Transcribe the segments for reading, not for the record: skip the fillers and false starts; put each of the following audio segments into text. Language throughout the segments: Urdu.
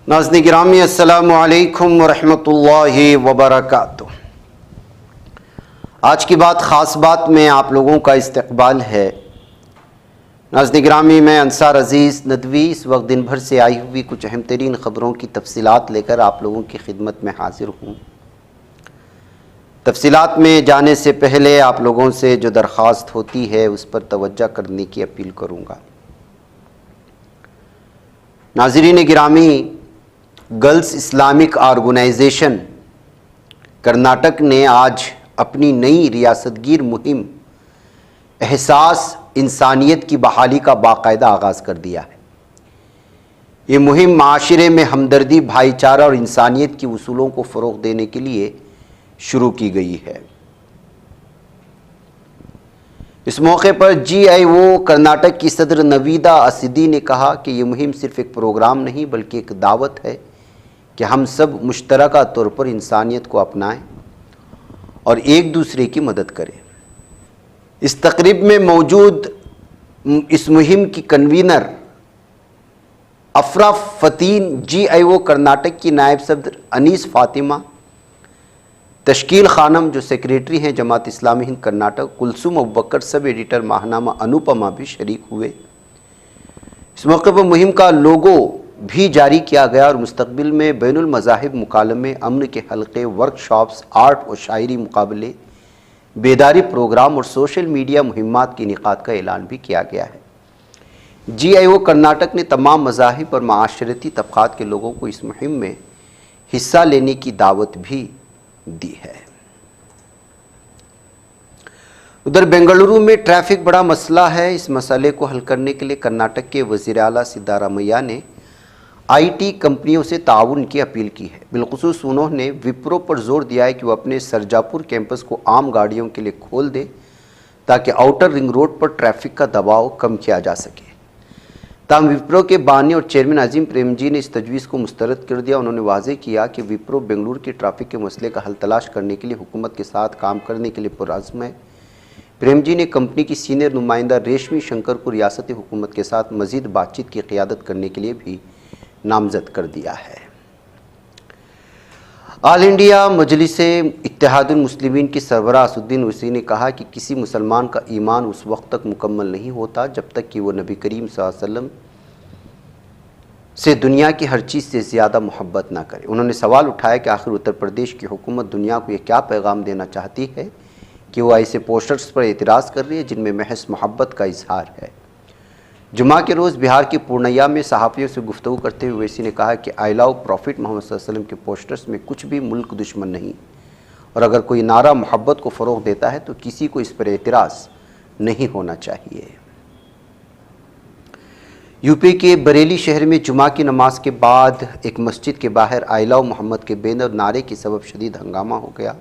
ناظرین گرامی السلام علیکم ورحمۃ اللہ وبرکاتہ۔ آج کی بات خاص بات میں آپ لوگوں کا استقبال ہے۔ ناظرین گرامی، میں انصار عزیز ندوی اس وقت دن بھر سے آئی ہوئی کچھ اہم ترین خبروں کی تفصیلات لے کر آپ لوگوں کی خدمت میں حاضر ہوں۔ تفصیلات میں جانے سے پہلے آپ لوگوں سے جو درخواست ہوتی ہے اس پر توجہ کرنے کی اپیل کروں گا۔ ناظرین گرامی، گرلز اسلامک آرگنائزیشن کرناٹک نے آج اپنی نئی ریاست گیر مہم احساس انسانیت کی بحالی کا باقاعدہ آغاز کر دیا ہے۔ یہ مہم معاشرے میں ہمدردی، بھائی چارہ اور انسانیت کی اصولوں کو فروغ دینے کے لیے شروع کی گئی ہے۔ اس موقع پر جی آئی او کرناٹک کی صدر نویدا اسدی نے کہا کہ یہ مہم صرف ایک پروگرام نہیں بلکہ ایک دعوت ہے کہ ہم سب مشترکہ طور پر انسانیت کو اپنائیں اور ایک دوسرے کی مدد کریں۔ اس تقریب میں موجود اس مہم کی کنوینر افرا فتین، جی آئی او کرناٹک کی نائب صدر انیس فاطمہ، تشکیل خانم جو سیکریٹری ہیں جماعت اسلامی ہند کرناٹک، کلثوم ابوبکر، سب ایڈیٹر ماہنامہ انوپما بھی شریک ہوئے۔ اس موقع پر مہم کا لوگو بھی جاری کیا گیا اور مستقبل میں بین المذاہب مکالمے، امن کے حلقے، ورکشاپس، آرٹ اور شاعری مقابلے، بیداری پروگرام اور سوشل میڈیا مہمات کے انعقاد کا اعلان بھی کیا گیا ہے۔ جی آئی او کرناٹک نے تمام مذاہب اور معاشرتی طبقات کے لوگوں کو اس مہم میں حصہ لینے کی دعوت بھی دی ہے۔ ادھر بنگلورو میں ٹریفک بڑا مسئلہ ہے۔ اس مسئلے کو حل کرنے کے لیے کرناٹک کے وزیر اعلیٰ سدھارمیہ نے آئی ٹی کمپنیوں سے تعاون کی اپیل کی ہے۔ بالخصوص انہوں نے وپرو پر زور دیا ہے کہ وہ اپنے سرجاپور کیمپس کو عام گاڑیوں کے لیے کھول دے تاکہ آؤٹر رنگ روڈ پر ٹریفک کا دباؤ کم کیا جا سکے۔ تاہم وپرو کے بانی اور چیئرمین عظیم پریم جی نے اس تجویز کو مسترد کر دیا۔ انہوں نے واضح کیا کہ وپرو بنگلورو کی ٹریفک کے مسئلے کا حل تلاش کرنے کے لیے حکومت کے ساتھ کام کرنے کے لیے پرعزم ہے۔ پریم جی نے کمپنی کی سینئر نمائندہ ریشمی شنکر کو ریاستی حکومت کے ساتھ مزید بات چیت کی قیادت کرنے کے لیے بھی نامزد کر دیا ہے۔ آل انڈیا مجلس اتحاد المسلمین کی سربراہ اسدالدین اویسی نے کہا کہ کسی مسلمان کا ایمان اس وقت تک مکمل نہیں ہوتا جب تک کہ وہ نبی کریم صلی اللہ علیہ وسلم سے دنیا کی ہر چیز سے زیادہ محبت نہ کرے۔ انہوں نے سوال اٹھایا کہ آخر اتر پردیش کی حکومت دنیا کو یہ کیا پیغام دینا چاہتی ہے کہ وہ ایسے پوسٹرز پر اعتراض کر رہی ہے جن میں محض محبت کا اظہار ہے۔ جمعہ کے روز بہار کی پورنیا میں صحافیوں سے گفتگو کرتے ہوئے اویسی نے کہا کہ آئی لو پروفٹ محمد صلی اللہ علیہ وسلم کے پوسٹرز میں کچھ بھی ملک دشمن نہیں، اور اگر کوئی نعرہ محبت کو فروغ دیتا ہے تو کسی کو اس پر اعتراض نہیں ہونا چاہیے۔ یو پی کے بریلی شہر میں جمعہ کی نماز کے بعد ایک مسجد کے باہر آئی لو محمد کے بینر نعرے کے سبب شدید ہنگامہ ہو گیا۔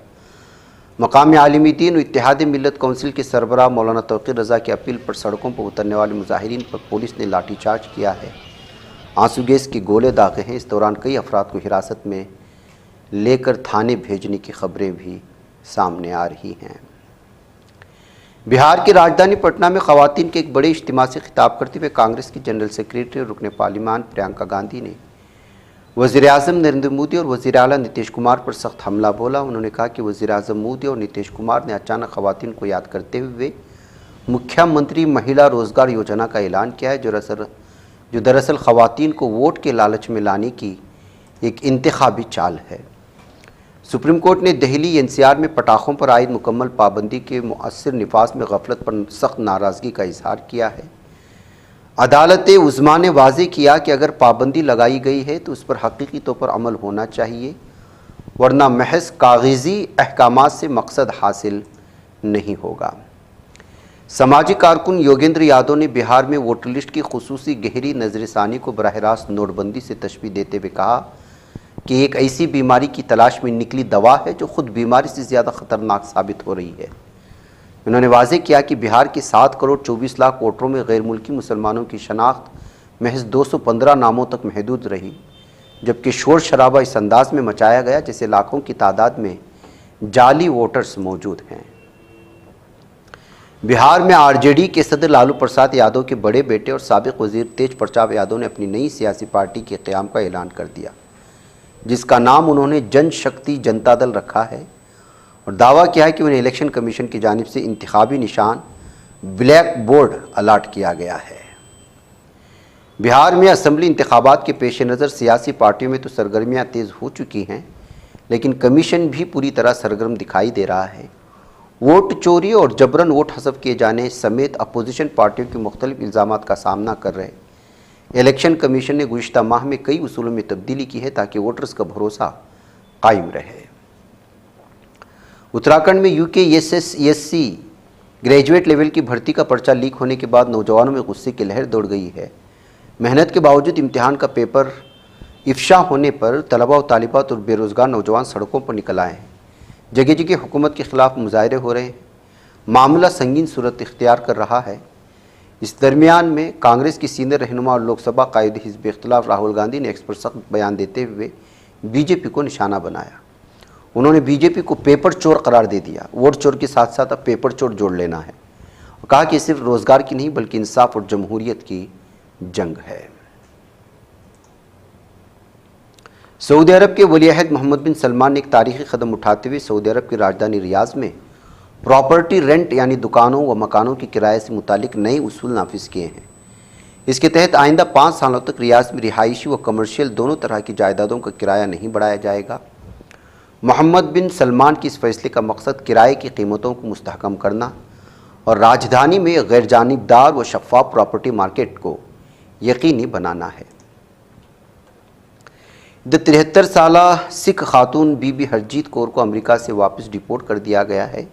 مقامی عالمی دین و اتحاد ملت کونسل کے سربراہ مولانا توقیر رضا کی اپیل پر سڑکوں پر اترنے والے مظاہرین پر پولیس نے لاٹھی چارج کیا ہے۔ آنسو گیس کے گولے داغے ہیں۔ اس دوران کئی افراد کو حراست میں لے کر تھانے بھیجنے کی خبریں بھی سامنے آ رہی ہیں۔ بہار کی راجدھانی پٹنہ میں خواتین کے ایک بڑے اجتماع سے خطاب کرتے ہوئے کانگریس کی جنرل سیکریٹری اور رکن پارلیمان پرینکا گاندھی نے وزیر اعظم نریندر مودی اور وزیر اعلیٰ نتیش کمار پر سخت حملہ بولا۔ انہوں نے کہا کہ وزیر اعظم مودی اور نتیش کمار نے اچانک خواتین کو یاد کرتے ہوئے مکھیہ منتری مہیلا روزگار یوجنا کا اعلان کیا ہے جو دراصل خواتین کو ووٹ کے لالچ میں لانے کی ایک انتخابی چال ہے۔ سپریم کورٹ نے دہلی این سی آر میں پٹاخوں پر عائد مکمل پابندی کے مؤثر نفاذ میں غفلت پر سخت ناراضگی کا اظہار کیا ہے۔ عدالت عظمیٰ نے واضح کیا کہ اگر پابندی لگائی گئی ہے تو اس پر حقیقی طور پر عمل ہونا چاہیے، ورنہ محض کاغذی احکامات سے مقصد حاصل نہیں ہوگا۔ سماجی کارکن یوگیندر یادو نے بہار میں ووٹر لسٹ کی خصوصی گہری نظر ثانی کو براہ راست نوٹ بندی سے تشبیہ دیتے ہوئے کہا کہ ایک ایسی بیماری کی تلاش میں نکلی دوا ہے جو خود بیماری سے زیادہ خطرناک ثابت ہو رہی ہے۔ انہوں نے واضح کیا کہ بہار کے 7 کروڑ 24 لاکھ ووٹروں میں غیر ملکی مسلمانوں کی شناخت محض 215 ناموں تک محدود رہی، جبکہ شور شرابہ اس انداز میں مچایا گیا جیسے لاکھوں کی تعداد میں جعلی ووٹرز موجود ہیں۔ بہار میں RJD کے صدر لالو پرساد یادو کے بڑے بیٹے اور سابق وزیر تیج پرتاپ یادو نے اپنی نئی سیاسی پارٹی کے قیام کا اعلان کر دیا، جس کا نام انہوں نے جن شکتی جنتا دل رکھا ہے، اور دعویٰ کیا ہے کہ انہیں الیکشن کمیشن کی جانب سے انتخابی نشان بلیک بورڈ الاٹ کیا گیا ہے۔ بہار میں اسمبلی انتخابات کے پیش نظر سیاسی پارٹیوں میں تو سرگرمیاں تیز ہو چکی ہیں، لیکن کمیشن بھی پوری طرح سرگرم دکھائی دے رہا ہے۔ ووٹ چوری اور جبراً ووٹ حذف کیے جانے سمیت اپوزیشن پارٹیوں کے مختلف الزامات کا سامنا کر رہے الیکشن کمیشن نے گزشتہ ماہ میں کئی اصولوں میں تبدیلی کی ہے تاکہ ووٹرز کا بھروسہ قائم رہے۔ اتراکھنڈ میں UKSSESC گریجویٹ لیول کی بھرتی کا پرچہ لیک ہونے کے بعد نوجوانوں میں غصے کی لہر دوڑ گئی ہے۔ محنت کے باوجود امتحان کا پیپر افشا ہونے پر طلباء و طالبات اور بے روزگار نوجوان سڑکوں پر نکل آئے ہیں۔ جگہ جگہ حکومت کے خلاف مظاہرے ہو رہے ہیں۔ معاملہ سنگین صورت اختیار کر رہا ہے۔ اس درمیان میں کانگریس کی سینئر رہنما اور لوک سبھا قائد حزب اختلاف راہل گاندھی نے ایکس پر سخت بیان دیتے ہوئے BJP کو نشانہ بنایا۔ انہوں نے BJP کو پیپر چور قرار دے دیا۔ ووٹ چور کے ساتھ ساتھ اب پیپر چور جوڑ لینا ہے، اور کہا کہ صرف روزگار کی نہیں بلکہ انصاف اور جمہوریت کی جنگ ہے۔ سعودی عرب کے ولی عہد محمد بن سلمان نے ایک تاریخی قدم اٹھاتے ہوئے سعودی عرب کی راجدھانی ریاض میں پراپرٹی رینٹ یعنی دکانوں و مکانوں کے کرائے سے متعلق نئے اصول نافذ کیے ہیں۔ اس کے تحت آئندہ 5 سالوں تک ریاض میں رہائشی و کمرشل دونوں طرح کی جائیدادوں کا کرایہ نہیں بڑھایا جائے گا۔ محمد بن سلمان کی اس فیصلے کا مقصد کرائے کی قیمتوں کو مستحکم کرنا اور راجدھانی میں غیر جانبدار و شفاف پراپرٹی مارکیٹ کو یقینی بنانا ہے۔ 73 سالہ سکھ خاتون بی بی ہرجیت کور کو امریکہ سے واپس ڈیپورٹ کر دیا گیا ہے۔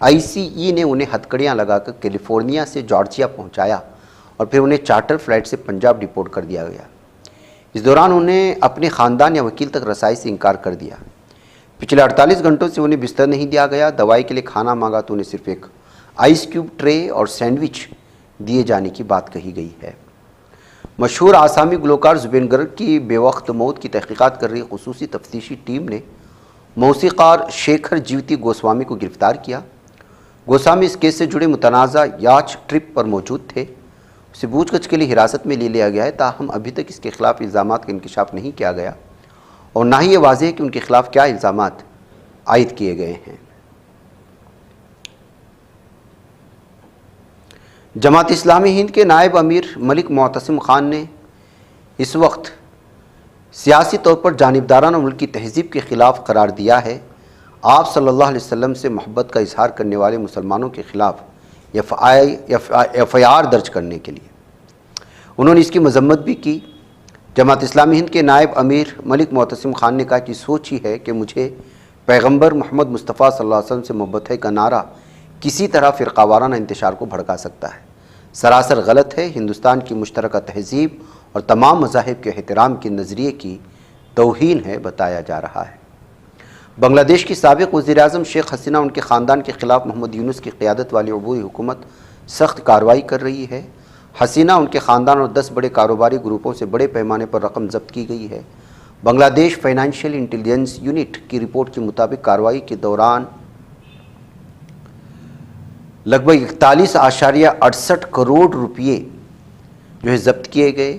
ICE نے انہیں ہتھکڑیاں لگا کر کیلیفورنیا سے جارجیا پہنچایا اور پھر انہیں چارٹر فلائٹ سے پنجاب ڈیپورٹ کر دیا گیا۔ اس دوران انہیں اپنے خاندان یا وکیل تک رسائی سے انکار کر دیا۔ پچھلے 48 گھنٹوں سے انہیں بستر نہیں دیا گیا۔ دوائی کے لیے کھانا مانگا تو انہیں صرف ایک آئس کیوب ٹرے اور سینڈوچ دیے جانے کی بات کہی گئی ہے۔ مشہور آسامی گلوکار زبین گرگ کی بے وقت موت کی تحقیقات کر رہی خصوصی تفتیشی ٹیم نے موسیقار شیکھر جیوتی گوسوامی کو گرفتار کیا۔ گوسوامی اس کیس سے جڑے متنازع یاچ ٹرپ پر موجود تھے۔ اسے پوچھ گچھ کے لیے حراست میں لے لیا گیا ہے، تاہم ابھی تک اس کے خلاف الزامات کا انکشاف نہیں کیا گیا اور نہ ہی یہ واضح ہے کہ ان کے خلاف کیا الزامات عائد کیے گئے ہیں۔ جماعت اسلامی ہند کے نائب امیر ملک معتصم خان نے اس وقت سیاسی طور پر جانبدارانہ ملک کی تہذیب کے خلاف قرار دیا ہے۔ آپ صلی اللہ علیہ وسلم سے محبت کا اظہار کرنے والے مسلمانوں کے خلاف FIR درج کرنے کے لیے انہوں نے اس کی مذمت بھی کی۔ جماعت اسلامی ہند کے نائب امیر ملک معتصم خان نے کہا کہ سوچ ہی ہے کہ مجھے پیغمبر محمد مصطفیٰ صلی اللہ علیہ وسلم سے محبت ہے کا نعرہ کسی طرح فرقہ وارانہ انتشار کو بھڑکا سکتا ہے۔ سراسر غلط ہے۔ ہندوستان کی مشترکہ تہذیب اور تمام مذاہب کے احترام کے نظریے کی توہین ہے بتایا جا رہا ہے۔ بنگلہ دیش کی سابق وزیر اعظم شیخ حسینہ ان کے خاندان کے خلاف محمد یونس کی قیادت والی عبوری حکومت سخت کارروائی کر رہی ہے۔ حسینہ ان کے خاندان اور 10 بڑے کاروباری گروپوں سے بڑے پیمانے پر رقم ضبط کی گئی ہے۔ بنگلہ دیش فائنینشیل انٹیلیجنس یونٹ کی رپورٹ کے مطابق کارروائی کے دوران لگ بھگ 41.68 کروڑ روپیے جو ہے ضبط کیے گئے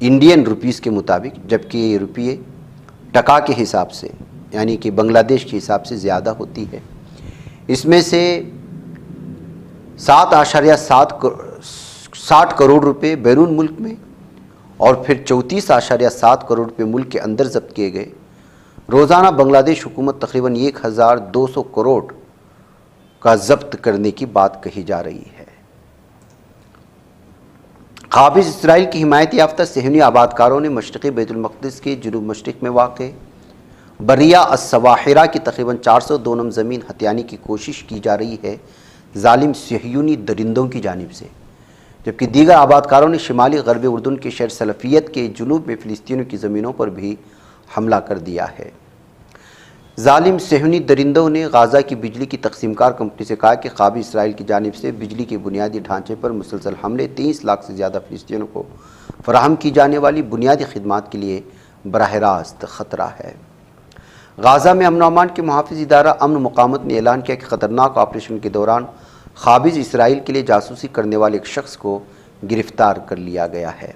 انڈین روپیز کے مطابق، جبکہ یہ روپیے ٹکا کے حساب سے یعنی کہ بنگلہ دیش کے حساب سے زیادہ ہوتی ہے۔ اس میں سے 7.60 کروڑ روپے بیرون ملک میں اور پھر 34.7 کروڑ روپے ملک کے اندر ضبط کیے گئے۔ روزانہ بنگلہ دیش حکومت تقریباً 1200 کروڑ کا ضبط کرنے کی بات کہی جا رہی ہے۔ قابض اسرائیل کی حمایت یافتہ صہیونی آباد کاروں نے مشرقی بیت المقدس کے جنوب مشرق میں واقع بریہ السواحرہ کی تقریباً 400 دونم زمین ہتھیانے کی کوشش کی جا رہی ہے ظالم صہیونی درندوں کی جانب سے، جبکہ دیگر آبادکاروں نے شمالی غرب اردن کے شہر سلفیت کے جنوب میں فلسطینیوں کی زمینوں پر بھی حملہ کر دیا ہے۔ ظالم صہیونی درندوں نے غزہ کی بجلی کی تقسیم کار کمپنی سے کہا کہ قابض اسرائیل کی جانب سے بجلی کے بنیادی ڈھانچے پر مسلسل حملے 30 لاکھ سے زیادہ فلسطینیوں کو فراہم کی جانے والی بنیادی خدمات کے لیے براہ راست خطرہ ہے۔ غزہ میں امن و امان کے محافظ ادارہ امن و مقامت نے اعلان کیا کہ خطرناک آپریشن کے دوران قابض اسرائیل کے لیے جاسوسی کرنے والے ایک شخص کو گرفتار کر لیا گیا ہے۔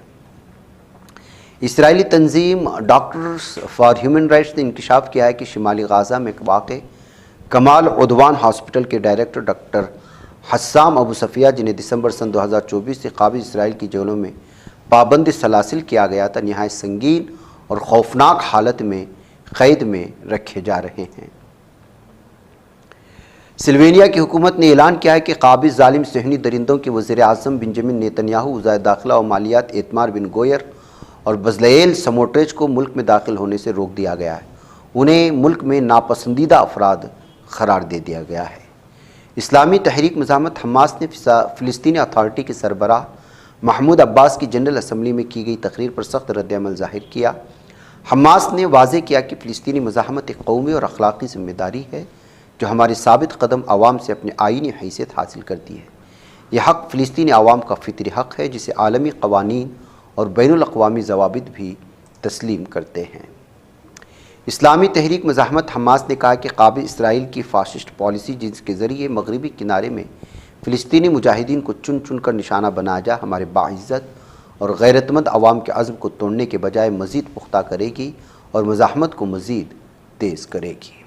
اسرائیلی تنظیم ڈاکٹرز فار ہیومن رائٹس نے انکشاف کیا ہے کہ شمالی غزہ میں واقع کمال عدوان ہاسپٹل کے ڈائریکٹر ڈاکٹر حسام ابو صفیہ، جنہیں دسمبر سن 2024 سے قابض اسرائیل کی جیلوں میں پابند سلاسل کیا گیا تھا، نہایت سنگین اور خوفناک حالت میں قید میں رکھے جا رہے ہیں۔ سلوینیا کی حکومت نے اعلان کیا ہے کہ قابض ظالم صہیونی درندوں کے وزیر اعظم بنجمن نیتنیاہو، وزیر داخلہ و مالیات ایتمار بن گویر اور بزلیل سموٹریچ کو ملک میں داخل ہونے سے روک دیا گیا ہے۔ انہیں ملک میں ناپسندیدہ افراد قرار دے دیا گیا ہے۔ اسلامی تحریک مزاحمت حماس نے فلسطینی اتھارٹی کے سربراہ محمود عباس کی جنرل اسمبلی میں کی گئی تقریر پر سخت رد عمل ظاہر کیا۔ حماس نے واضح کیا کہ فلسطینی مزاحمت ایک قومی اور اخلاقی ذمہ داری ہے جو ہماری ثابت قدم عوام سے اپنے آئینی حیثیت حاصل کرتی ہے۔ یہ حق فلسطینی عوام کا فطری حق ہے جسے عالمی قوانین اور بین الاقوامی ضوابط بھی تسلیم کرتے ہیں۔ اسلامی تحریک مزاحمت حماس نے کہا کہ قابض اسرائیل کی فاشسٹ پالیسی، جس کے ذریعے مغربی کنارے میں فلسطینی مجاہدین کو چن چن کر نشانہ بنایا جا، ہمارے باعزت اور غیرت مند عوام کے عزم کو توڑنے کے بجائے مزید پختہ کرے گی اور مزاحمت کو مزید تیز کرے گی۔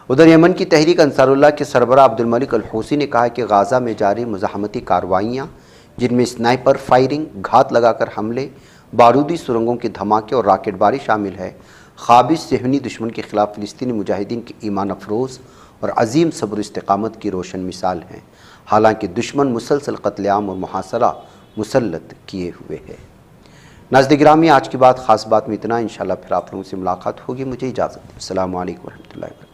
ادھر یمن کی تحریک انصار اللہ کے سربراہ عبد الملک الحوثی نے کہا کہ غزہ میں جاری مزاحمتی کارروائیاں، جن میں سنائپر فائرنگ، گھات لگا کر حملے، بارودی سرنگوں کے دھماکے اور راکٹ باری شامل ہے، قابض صہیونی دشمن کے خلاف فلسطینی مجاہدین کی ایمان افروز اور عظیم صبر و استقامت کی روشن مثال ہیں، حالانکہ دشمن مسلسل قتل عام اور محاصرہ مسلط کیے ہوئے ہے۔ ناظرین گرامی، آج کی بات خاص بات میں اتنا، انشاءاللہ پھر آپ لوگوں سے ملاقات ہوگی۔ مجھے اجازت دیں۔ السلام علیکم ورحمۃ اللہ وبرکاتہ۔